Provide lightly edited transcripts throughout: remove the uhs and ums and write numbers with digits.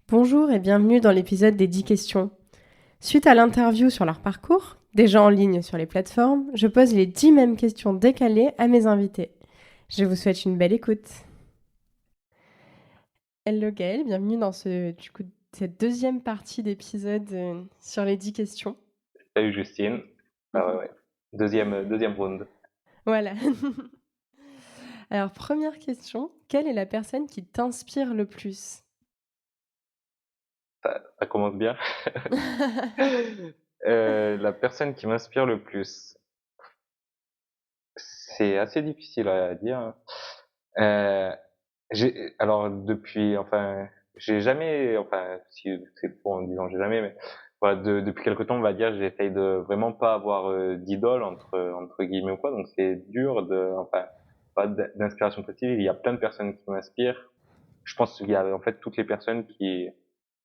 Bonjour et bienvenue dans l'épisode des 10 questions. Suite à l'interview sur leur parcours, déjà en ligne sur les plateformes, je pose les 10 mêmes questions décalées à mes invités. Je vous souhaite une belle écoute. Hello Gaëlle, bienvenue dans cette deuxième partie d'épisode sur les 10 questions. Salut Justine. Ah ouais, ouais. Deuxième round. Voilà. Alors, première question, quelle est la personne qui t'inspire le plus? Ça commence bien. La personne qui m'inspire le plus, c'est assez difficile à dire, hein. Euh, alors j'ai jamais, enfin, si c'est faux en disant j'ai jamais, mais voilà, depuis quelque temps, on va dire, j'essaye de vraiment pas avoir d'idole entre guillemets ou quoi, donc c'est dur pas d'inspiration positive. Il y a plein de personnes qui m'inspirent. Je pense qu'il y a en fait toutes les personnes qui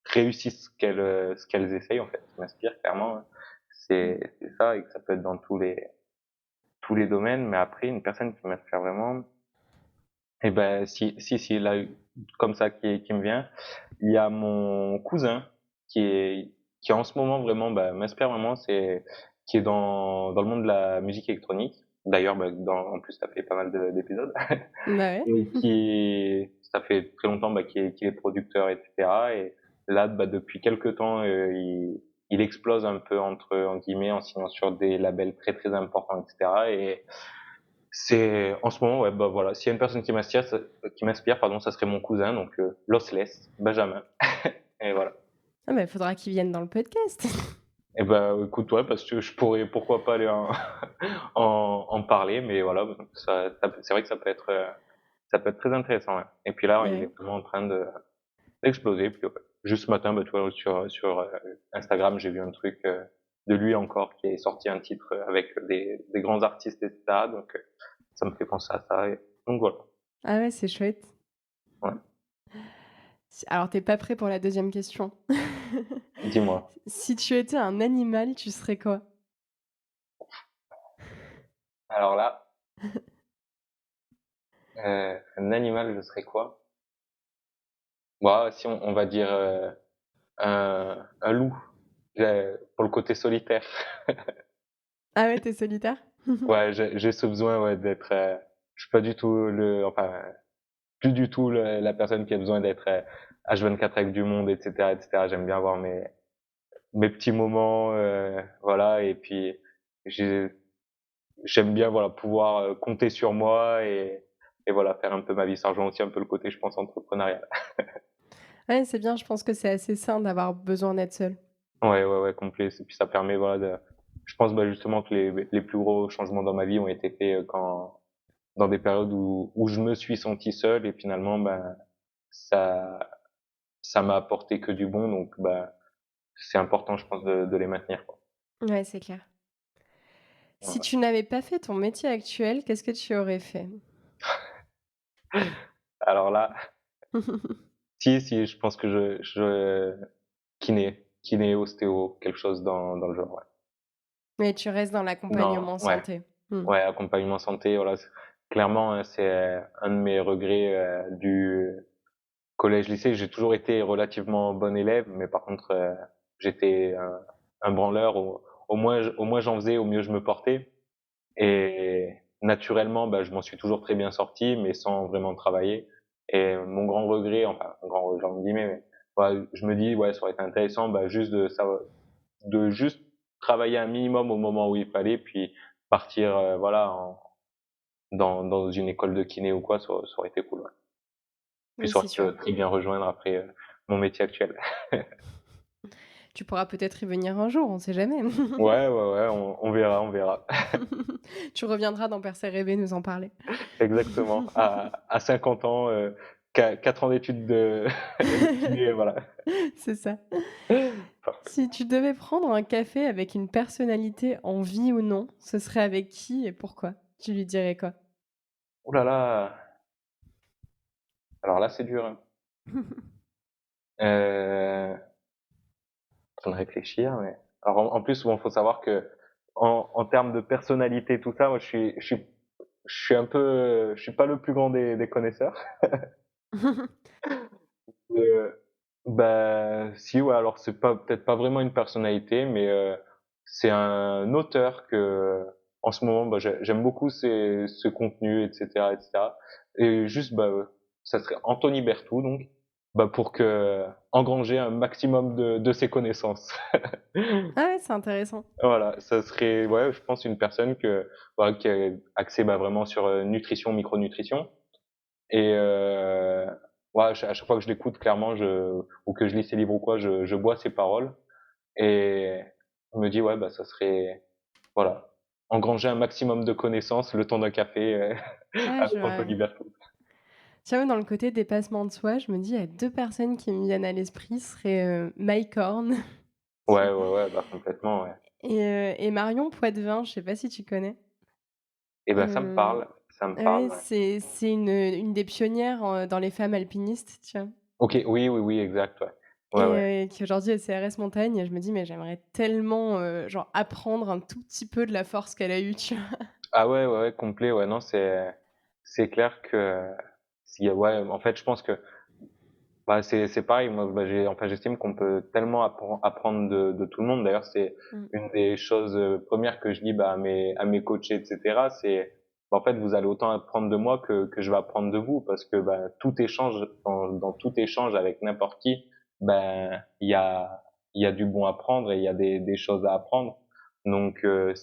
réussissent ce qu'elles essayent en fait, qui m'inspirent clairement, hein. C'est ça, et que ça peut être dans tous les domaines. Mais après, une personne qui m'inspire vraiment, eh ben si là, comme ça, qui me vient, il y a mon cousin qui est qui en ce moment vraiment m'inspire vraiment, c'est qui est dans le monde de la musique électronique. D'ailleurs, en plus, ça fait pas mal d'épisodes. Bah ouais. Et ça fait très longtemps qu'il est producteur, etc. Et là, depuis quelques temps, il explose un peu en guillemets en signant sur des labels très très importants, etc. Et c'est en ce moment, ouais, bah voilà, s'il y a une personne qui m'inspire, pardon, ça serait mon cousin, donc Lossless, Benjamin. Et voilà. Ah bah, il faudra qu'ils viennent dans le podcast. Et ben écoute, ouais, parce que je pourrais pourquoi pas aller en parler, mais voilà, c'est vrai que ça peut être très intéressant. Ouais. Et puis là, il Ouais. est vraiment en train d'exploser. Puis ouais, juste ce matin, tu vois, sur Instagram, j'ai vu un truc de lui encore qui est sorti un titre avec des grands artistes, etc. Donc ça me fait penser à ça. Et donc voilà. Ah ouais, c'est chouette. Ouais. Alors, t'es pas prêt pour la deuxième question. Dis-moi. Si tu étais un animal, tu serais quoi? Alors là, un animal, je serais quoi? Bon, si on va dire un loup, pour le côté solitaire. Ah ouais, t'es solitaire? Ouais, j'ai ce besoin, ouais, d'être. Je suis pas du tout plus du tout la personne qui a besoin d'être H24 avec du monde, etc., etc. J'aime bien avoir mes petits moments, voilà. Et puis j'ai j'aime bien, voilà, pouvoir compter sur moi et voilà, faire un peu ma vie. Ça rejoint aussi un peu le côté, je pense, entrepreneurial. Ouais, c'est bien, je pense que c'est assez sain d'avoir besoin d'être seul. Ouais, ouais, ouais, complet. Et puis ça permet, voilà, je pense justement que les plus gros changements dans ma vie ont été faits quand dans des périodes où je me suis senti seul, et finalement, ça ça m'a apporté que du bon. Donc c'est important, je pense, de les maintenir, quoi. Ouais, c'est clair. Si Voilà. tu n'avais pas fait ton métier actuel, qu'est-ce que tu aurais fait? Alors là, si, je pense que kiné, ostéo, quelque chose dans le genre, ouais. Mais tu restes dans Non, l'accompagnement ouais, santé. Mmh. ouais, accompagnement santé, voilà. Clairement, hein, c'est un de mes regrets du collège-lycée. J'ai toujours été relativement bon élève, mais par contre, j'étais un branleur. Au moins j'en faisais, au mieux je me portais. Et naturellement, je m'en suis toujours très bien sorti, mais sans vraiment travailler. Et mon grand regret, enfin, mon grand regret entre guillemets, mais voilà, je me dis, ouais, ça aurait été intéressant, juste de juste travailler un minimum au moment où il fallait, puis partir, voilà, dans une école de kiné ou quoi, ça aurait été cool, ouais. Puis Oui, ça c'est aurait pu sûr. très bien rejoindre après mon métier actuel. Tu pourras peut-être y venir un jour, on sait jamais. Ouais, ouais, ouais, on verra, on verra. Tu reviendras dans Percer rêver nous en parler. Exactement. À 50 ans, 4 ans d'études de kiné, voilà. C'est ça. Parfait. Si tu devais prendre un café avec une personnalité en vie ou non, ce serait avec qui et pourquoi? Tu lui dirais quoi? Ouh là là, alors là, c'est dur, hein. En train de réfléchir, mais alors en plus, bon, faut savoir que en termes de personnalité, tout ça, moi, je suis un peu, je suis pas le plus grand des connaisseurs. Bah, si, ouais, alors c'est pas peut-être pas vraiment une personnalité, mais c'est un auteur que en ce moment, bah, j'aime beaucoup ce contenu, etc., etc. Et juste, bah, ça serait Anthony Berthoud, donc, bah, pour que engranger un maximum de ses connaissances. Ah ouais, c'est intéressant. Voilà, ça serait, ouais, je pense une personne que, voilà, qui est axée bah, vraiment sur nutrition, micronutrition. Et ouais, à chaque fois que je l'écoute, clairement, ou que je lis ses livres ou quoi, je bois ses paroles. Et je me dis, ouais, bah, ça serait, voilà, engranger un maximum de connaissances le temps d'un café Ouais, avec je vois. Anthony Berthoud. Tu vois, dans le côté dépassement de soi, je me dis, il y a 2 personnes qui me viennent à l'esprit, ce serait, Mike Horn Ouais, tu ouais, ouais, bah, complètement, ouais. et Marion Poitevin, je sais pas si tu connais? Et ben, Hem, ça me parle, ouais, ouais. c'est une des pionnières, dans les femmes alpinistes, tu vois? Ok, oui, oui, oui, exact, ouais. Ouais, Et ouais. qui aujourd'hui est CRS montagne et je me dis: «Mais j'aimerais tellement, genre apprendre un tout petit peu de la force qu'elle a eue», tu vois? Ah ouais, ouais, ouais, complet, ouais, non, c'est clair que, si, ouais, en fait, je pense que, bah, c'est pareil. Moi, bah, enfin, j'estime qu'on peut tellement apprendre de tout le monde. D'ailleurs, c'est Mmh. une des choses premières que je dis bah, à mes coachs, etc. C'est, bah, en fait, vous allez autant apprendre de moi que je vais apprendre de vous, parce que bah, tout échange, dans tout échange avec n'importe qui, ben il y a du bon à prendre et il y a des choses à apprendre. Donc ouais,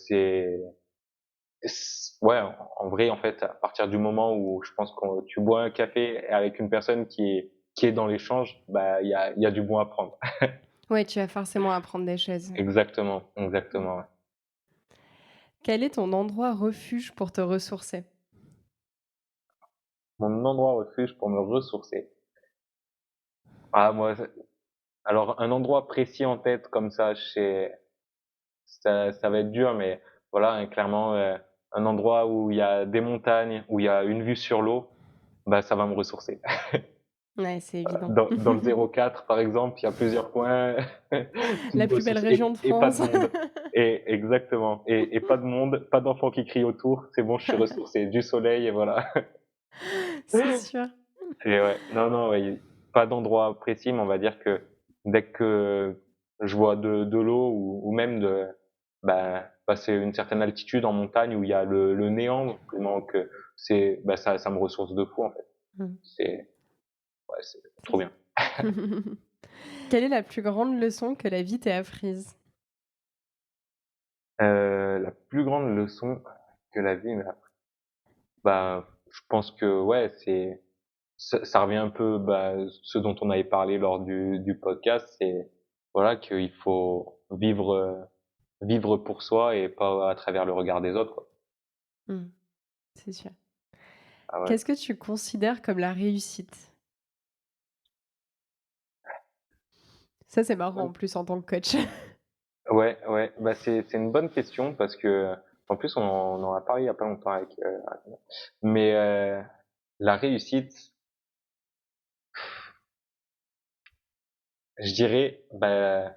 en vrai, en fait, à partir du moment où je pense que tu bois un café avec une personne qui est dans l'échange, bah, il y a du bon à prendre. Ouais, tu vas forcément apprendre des choses. Exactement, Mmh. exactement, ouais. Quel est ton endroit refuge pour te ressourcer? Mon endroit refuge pour me ressourcer. Ah, moi, alors, un endroit précis en tête, comme ça, ça va être dur, mais voilà, hein, clairement, un endroit où il y a des montagnes, où il y a une vue sur l'eau, bah, ça va me ressourcer. Ouais, c'est évident. Dans le 04, par exemple, il y a plusieurs points, tu La te plus belle ressources région de et pas de France. monde. Et exactement. Et pas de monde, pas d'enfants qui crient autour. C'est bon, je suis ressourcé. Du soleil et voilà. C'est sûr. Et ouais, non, non, ouais, pas d'endroit précis, mais on va dire que dès que je vois de l'eau ou même bah, passer une certaine altitude en montagne où il y a le néant, vraiment que bah, ça me ressource de fou, en fait. Mmh. Ouais, c'est C'est trop ça. bien. Quelle est la plus grande leçon que la vie t'ait apprise? La plus grande leçon que la vie m'a appris, bah, je pense que ouais, ça revient un peu, bah, ce dont on avait parlé lors du podcast, c'est voilà qu'il faut vivre pour soi et pas à travers le regard des autres, quoi. Mmh, c'est sûr. Ah ouais. Qu'est-ce que tu considères comme la réussite? Ça, c'est marrant en plus en tant que coach. Ouais, ouais, bah c'est une bonne question parce que en plus on en a parlé il y a pas longtemps avec mais la réussite, je dirais bah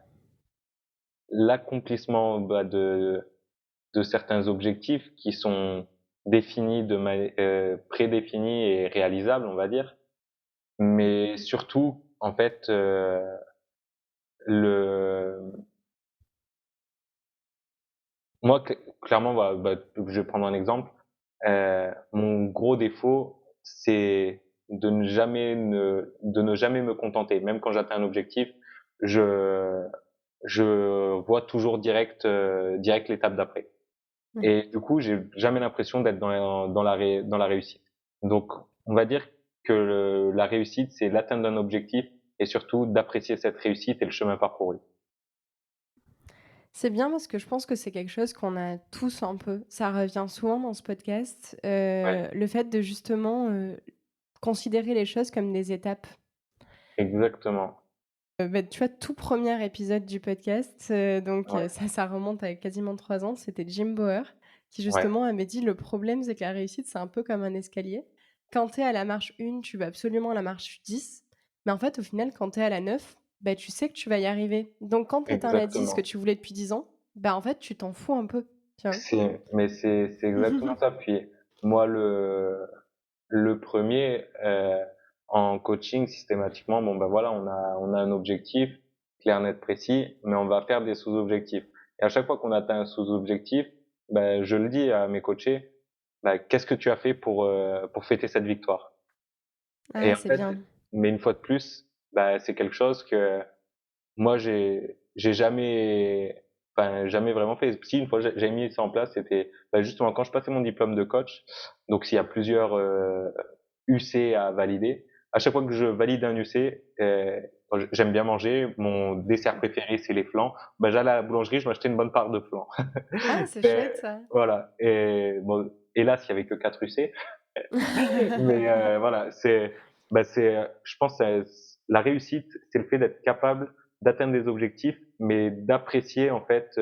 l'accomplissement bah, de certains objectifs qui sont définis prédéfinis et réalisables, on va dire. Mmh. Mais surtout, en fait, le moi clairement, je vais prendre un exemple. Mon gros défaut, c'est de ne jamais me contenter. Même quand j'atteins un objectif, je je vois toujours direct l'étape d'après. Mmh. Et du coup, j'ai jamais l'impression d'être dans la réussite. Donc, on va dire que la réussite, c'est l'atteinte d'un objectif et surtout d'apprécier cette réussite et le chemin parcouru. C'est bien parce que je pense que c'est quelque chose qu'on a tous un peu. Ça revient souvent dans ce podcast, Ouais, le fait de justement, considérer les choses comme des étapes. exactement. Bah, tu vois, tout premier épisode du podcast, donc Ouais, ça remonte à quasiment 3 ans, c'était Jim Bauer qui ouais, justement avait dit: «Le problème, c'est que la réussite, c'est un peu comme un escalier. Quand tu es à la marche 1, tu vas absolument à la marche 10, mais en fait, au final, quand tu es à la 9, bah, tu sais que tu vas y arriver. Donc quand tu atteins la 10 que exactement. tu voulais depuis 10 ans, bah, en fait, tu t'en fous un peu», tu vois? C'est exactement ça. Puis moi, le premier, en coaching, systématiquement, bon, ben voilà, on a un objectif clair, net, précis, mais on va faire des sous-objectifs. Et à chaque fois qu'on atteint un sous-objectif, ben, je le dis à mes coachés, ben, qu'est-ce que tu as fait pour fêter cette victoire? Et Ah, en c'est fait, bien. mais une fois de plus, ben, c'est quelque chose que moi, j'ai jamais, enfin, jamais vraiment fait. Si, une fois, j'ai mis ça en place, c'était, ben, justement, quand je passais mon diplôme de coach, donc s'il y a plusieurs, UC à valider. À chaque fois que je valide un UC, j'aime bien manger. Mon dessert préféré, c'est les flans. Ben, j'allais à la boulangerie, je m'achetais une bonne part de flan. Ah, c'est Et chouette ça. voilà. Et bon, hélas, il y avait que 4 UC. Mais voilà, je pense, que la réussite, c'est le fait d'être capable d'atteindre des objectifs, mais d'apprécier en fait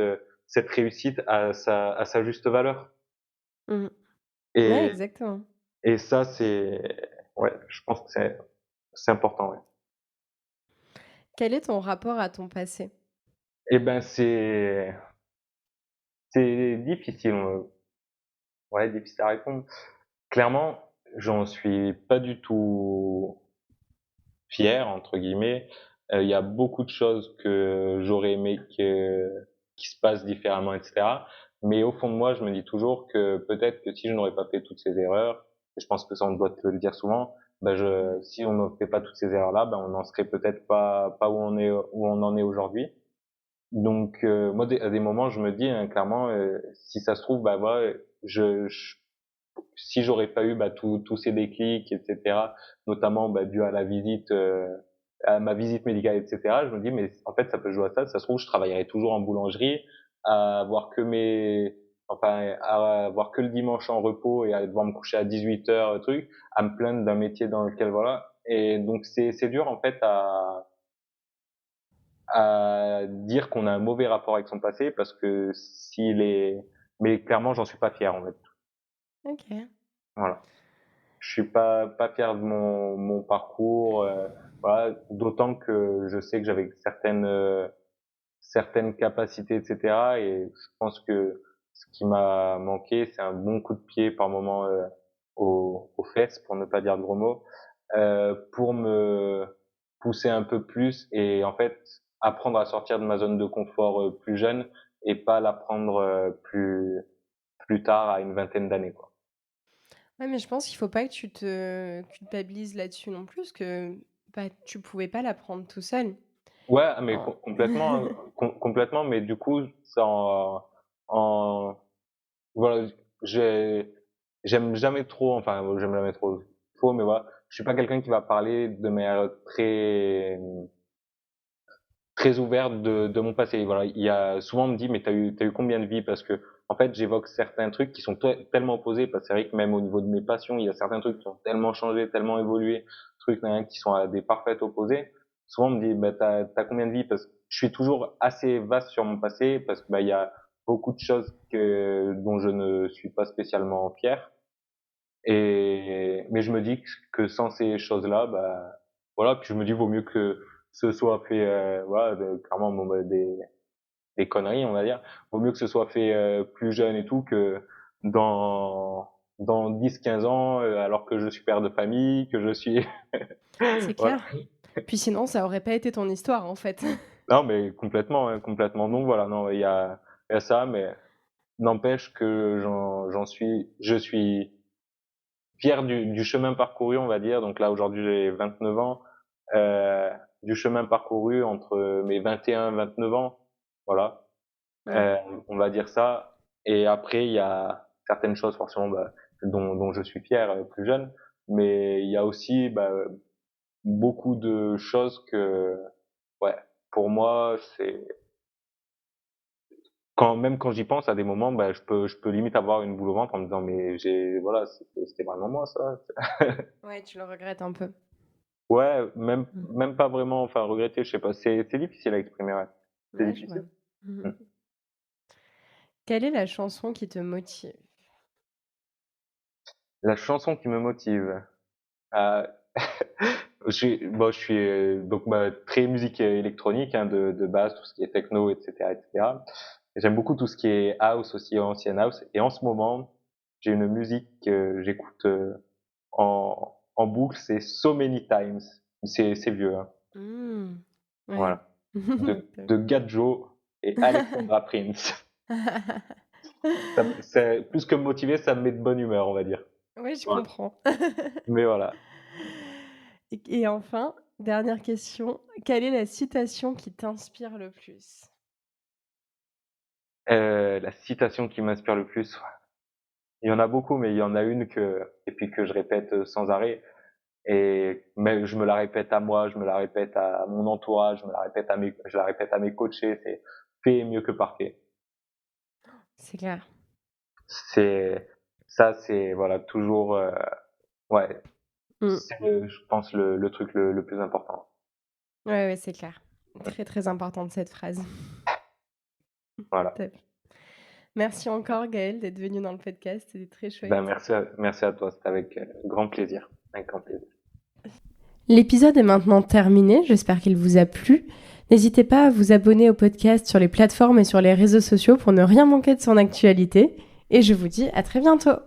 cette réussite à sa juste valeur. Mmh. Ouais, Et, exactement. et ça, ouais, je pense que c'est important, ouais. Quel est ton rapport à ton passé? Et ben, c'est difficile, ouais, difficile à répondre. Clairement, j'en suis pas du tout fier entre guillemets. Il y a beaucoup de choses que j'aurais aimé qui se passent différemment, etc. Mais au fond de moi, je me dis toujours que peut-être que si je n'aurais pas fait toutes ces erreurs, et je pense que ça on doit te le dire souvent, ben Mmh. si on ne fait pas toutes ces erreurs-là, ben on n'en serait peut-être pas où on en est aujourd'hui. Donc moi, à des moments, je me dis hein, clairement, si ça se trouve, bah voilà, si j'aurais pas eu bah, tous ces déclics, etc., notamment bah, dû à la visite, à ma visite médicale, etc., je me dis mais en fait ça peut jouer à ça. Ça se trouve, je travaillerais toujours en boulangerie, à avoir que à avoir que le dimanche en repos et à devoir me coucher à 18 heures, truc, à me plaindre d'un métier dans lequel voilà. Et donc c'est dur en fait à dire qu'on a un mauvais rapport avec son passé parce que s'il est, mais clairement j'en suis pas fier en fait. OK. Voilà. Je suis pas fier de mon parcours, voilà, d'autant que je sais que j'avais certaines capacités, etc. Et je pense que ce qui m'a manqué, c'est un bon coup de pied par moment aux fesses, pour ne pas dire de gros mots, pour me pousser un peu plus et en fait apprendre à sortir de ma zone de confort plus jeune et pas l'apprendre plus tard à une vingtaine d'années, quoi. Ouais, mais je pense qu'il faut pas que tu te culpabilises là-dessus non plus, parce que, bah, tu pouvais pas l'apprendre tout seul. Ouais, mais En complètement, complètement, mais du coup, ça en voilà, j'ai j'aime jamais trop, enfin, j'aime jamais trop, faux, mais voilà, je suis pas quelqu'un qui va parler de manière très ouverte de mon passé. Voilà, il y a souvent on me dit mais t'as eu combien de vies parce que en fait j'évoque certains trucs qui sont tellement opposés parce que c'est vrai que même au niveau de mes passions il y a certains trucs qui ont tellement changé, tellement évolué, trucs qui sont à des parfaits opposés. Souvent on me dit bah t'as combien de vies parce que je suis toujours assez vaste sur mon passé parce que bah il y a beaucoup de choses dont je ne suis pas spécialement fier et mais je me dis que sans ces choses-là, bah voilà, puis je me dis vaut mieux que ce soit fait voilà, clairement bon, bah, des conneries, on va dire. Vaut mieux que ce soit fait plus jeune et tout que dans 10 15 ans alors que je suis père de famille, que je suis C'est voilà. clair. Puis sinon, ça aurait pas été ton histoire, en fait. Non mais complètement, hein, complètement. Donc voilà, non, il y a ça mais n'empêche que je suis fier du chemin parcouru, on va dire. Donc là, aujourd'hui, j'ai 29 ans. Euh, du chemin parcouru entre mes 21 et 29 ans. Voilà. Mmh. Euh, on va dire ça. Et après, il y a certaines choses, forcément, bah, dont je suis fier plus jeune. Mais il y a aussi bah, beaucoup de choses que, ouais, pour moi, c'est même quand j'y pense à des moments, bah, je peux limite avoir une boule au ventre en me disant, mais voilà, c'était vraiment moi, ça. Ouais, tu le regrettes un peu. Ouais, Mmh. même pas vraiment, enfin regretter, je sais pas, c'est difficile à exprimer, ouais. C'est Ouais, je vois. difficile. Mmh. Mmh. Quelle est la chanson qui te motive? La chanson qui me motive, heu, je suis, donc bah, très musique électronique, hein, de base, tout ce qui est techno, et cetera. J'aime beaucoup tout ce qui est house aussi, ancienne house et en ce moment, j'ai une musique que j'écoute en en boucle, c'est So Many Times. C'est vieux, hein. Ouais. Voilà. De Gadjo et Alexandra Prince. C'est plus que me motiver, ça me met de bonne humeur, on va dire. Oui, je Voilà. comprends. Mais voilà. Et enfin, dernière question, quelle est la citation qui t'inspire le plus? La citation qui m'inspire le plus, il y en a beaucoup, mais il y en a une que je répète sans arrêt. Et mais je me la répète à moi, je me la répète à mon entourage, je la répète à mes coachés. C'est fait est mieux que parfait. C'est clair. C'est voilà toujours ouais. Mmh. C'est je pense le truc le plus important. Ouais, c'est clair. Ouais. Très, très importante cette phrase. Voilà. Top. Merci encore Gaël d'être venu dans le podcast, c'était très Ben chouette. merci à toi, c'était avec grand plaisir. Avec grand plaisir. L'épisode est maintenant terminé, j'espère qu'il vous a plu. N'hésitez pas à vous abonner au podcast sur les plateformes et sur les réseaux sociaux pour ne rien manquer de son actualité. Et je vous dis à très bientôt.